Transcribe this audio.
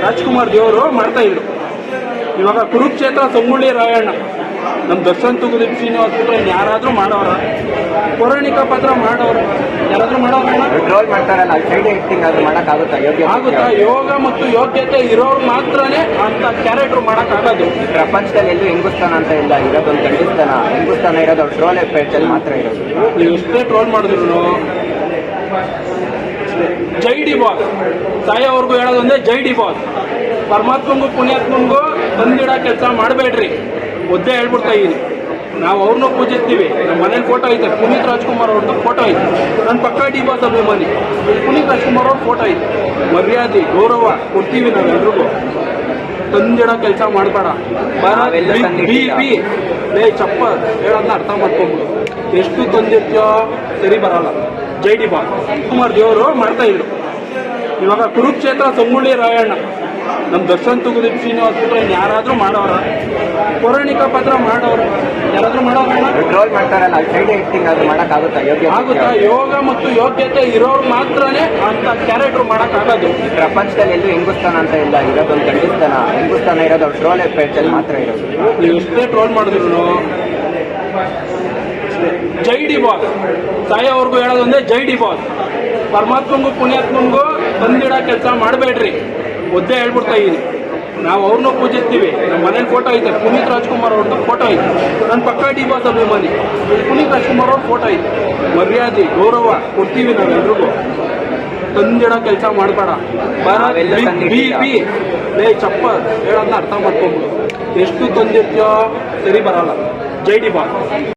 ರಾಜ್ಕುಮಾರ್ ದೇವರು ಮಾಡ್ತಾ ಇದ್ರು. ಇವಾಗ ಕುರುಕ್ಷೇತ್ರ ಸಂಗೊಳ್ಳಿ ರಾಯಣ್ಣ ನಮ್ಮ ದರ್ಶನ್ ತೂಗುದೀಪ್ ಶ್ರೀನಿವಾಸ್ ಬಿಟ್ರೆ ಯಾರಾದ್ರೂ ಮಾಡೋರ? ಪೌರಾಣಿಕ ಪಾತ್ರ ಮಾಡೋರು ಯಾರಾದ್ರೂ ಮಾಡೋರ? ಟ್ರೋಲ್ ಮಾಡ್ತಾರಲ್ಲ, ಸೈಡ್ ಆಕ್ಟಿಂಗ್ ಅದು ಮಾಡೋಕ್ಕಾಗುತ್ತಾ? ಆಗುತ್ತಾ? ಯೋಗ ಮತ್ತು ಯೋಗ್ಯತೆ ಇರೋರು ಮಾತ್ರನೇ ಅಂತ ಕ್ಯಾರೆಕ್ಟರ್ ಮಾಡೋಕ್ಕಾಗೋದು. ಪ್ರಪಂಚದಲ್ಲಿ ಎಲ್ಲೂ ಹಿಂದೂಸ್ತಾನ ಅಂತ ಇಲ್ಲ, ಇರೋದೊಂದು ಗಂಡಿಸ್ತಾನ. ಹಿಂದೂಸ್ತಾನ ಇರೋದು ಅವ್ರು ಟ್ರೋಲ್ ಪೇಜಲ್ಲಿ ಮಾತ್ರ ಇರೋದು. ನೀವು ಎಷ್ಟೇ ಟ್ರೋಲ್ ಮಾಡಿದ್ರು ಜೈ ಡಿ ಬಾಸ್ ಸಾಯೋವರೆಗೂ ಹೇಳೋದೊಂದೇ ಜೈ ಡಿ ಬಾಸ್. ಪರಮಾತ್ಮಂಗೂ ಪುಣ್ಯಾತ್ಮಂಗೂ ತಂದಿಡೋ ಕೆಲಸ ಮಾಡಬೇಡ್ರಿ, ಒದ್ದೆ ಹೇಳ್ಬಿಡ್ತಾ ಇದೀನಿ. ನಾವು ಅವ್ರನ್ನೂ ಪೂಜಿಸ್ತೀವಿ. ನಮ್ಮ ಮನೇಲಿ ಫೋಟೋ ಐತೆ, ಪುನೀತ್ ರಾಜ್ಕುಮಾರ್ ಅವ್ರದ್ದು ಫೋಟೋ ಐತೆ. ನನ್ನ ಪಕ್ಕ ಡಿ ಬಾಸ್ ಅಭಿಮಾನಿ. ಪುನೀತ್ ರಾಜ್ಕುಮಾರ್ ಅವ್ರ ಫೋಟೋ ಐತೆ. ಮರ್ಯಾದೆ ಗೌರವ ಕೊಡ್ತೀವಿ ನಾವೆಲ್ರಿಗೂ. ತಂದಿಡೋ ಕೆಲಸ ಮಾಡಬೇಡ. ಬಿ ಚಪ್ಪ ಹೇಳೋದನ್ನ ಅರ್ಥ ಮಾಡ್ಕೊಂಬಿಡು. ಎಷ್ಟು ತಂದಿರ್ತೀಯೋ ಸರಿ ಬರಲ್ಲ. ಜೈ ಡಿ ಬಾಸ್ ಕುಮಾರ್ ದೇವರು ಮಾಡ್ತಾ ಇದ್ರು. ಇವಾಗ ಕುರುಕ್ಷೇತ್ರ ಸಂಗೊಳ್ಳಿ ರಾಯಣ್ಣ ನಮ್ಮ ದರ್ಶನ್ ತೂಗುದೀಪ್ ಶ್ರೀನಿವಾಸ್ ಬಿಟ್ರೆ ಯಾರಾದ್ರೂ ಮಾಡೋರ? ಪೌರಾಣಿಕ ಪಾತ್ರ ಮಾಡೋರು ಯಾರಾದ್ರೂ ಮಾಡೋರ? ಟ್ರೋಲ್ ಮಾಡ್ತಾರಲ್ಲ, ಸೈಡ್ ಆಕ್ಟಿಂಗ್ ಅದು ಮಾಡೋಕ್ಕಾಗುತ್ತಾ? ಆಗುತ್ತಾ? ಯೋಗ ಮತ್ತು ಯೋಗ್ಯತೆ ಇರೋರು ಮಾತ್ರನೇ ಅಂತ ಕ್ಯಾರೆಕ್ಟರ್ ಮಾಡೋಕ್ಕಾಗೋದು. ಪ್ರಪಂಚದಲ್ಲಿ ಎಲ್ಲೂ ಹಿಂದೂಸ್ತಾನ ಅಂತ ಇಲ್ಲ, ಇರೋದೊಂದು ಗಂಡಿಸ್ತಾನ. ಹಿಂದೂಸ್ತಾನ ಇರೋದು ಅವ್ರು ಟ್ರೋಲ್ ಪೇಜಲ್ಲಿ ಮಾತ್ರ ಇರೋದು. ನೀವು ಎಷ್ಟೇ ಟ್ರೋಲ್ ಮಾಡಿದ್ರು ಜೈ ಡಿ ಬಾಸ್ ಸಾಯೋವರೆಗೂ ಹೇಳೋದೊಂದೇ ಜೈ ಡಿ ಬಾಸ್. ಪರಮಾತ್ಮಂಗೂ ಪುಣ್ಯಾತ್ಮಂಗೂ ತಂದಿಡೋ ಕೆಲಸ ಮಾಡಬೇಡ್ರಿ, ಒದ್ದೆ ಹೇಳ್ಬಿಡ್ತಾ ಇದೀನಿ. ನಾವು ಅವ್ರನ್ನೂ ಪೂಜಿಸ್ತೀವಿ. ನಮ್ಮ ಮನೇಲಿ ಫೋಟೋ ಐತೆ, ಪುನೀತ್ ರಾಜ್ಕುಮಾರ್ ಅವ್ರದ್ದು ಫೋಟೋ ಐತೆ. ನನ್ನ ಪಕ್ಕ ಡಿ ಬಾಸ್ ಅಭಿಮಾನಿ. ಪುನೀತ್ ರಾಜ್ಕುಮಾರ್ ಅವ್ರ ಫೋಟೋ ಐತೆ. ಮರ್ಯಾದೆ ಗೌರವ ಕೊಡ್ತೀವಿ ನಾವೆಲ್ರಿಗೂ. ತಂದಿಡೋ ಕೆಲಸ ಮಾಡಬೇಡ. ಬಿ ಚಪ್ಪ ಹೇಳೋದನ್ನ ಅರ್ಥ ಮಾಡ್ಕೊಂಬಿಡು. ಎಷ್ಟು ತಂದಿರ್ತೀಯೋ ಸರಿ ಬರಲ್ಲ. ಜೈ ಡಿ ಬಾಸ್.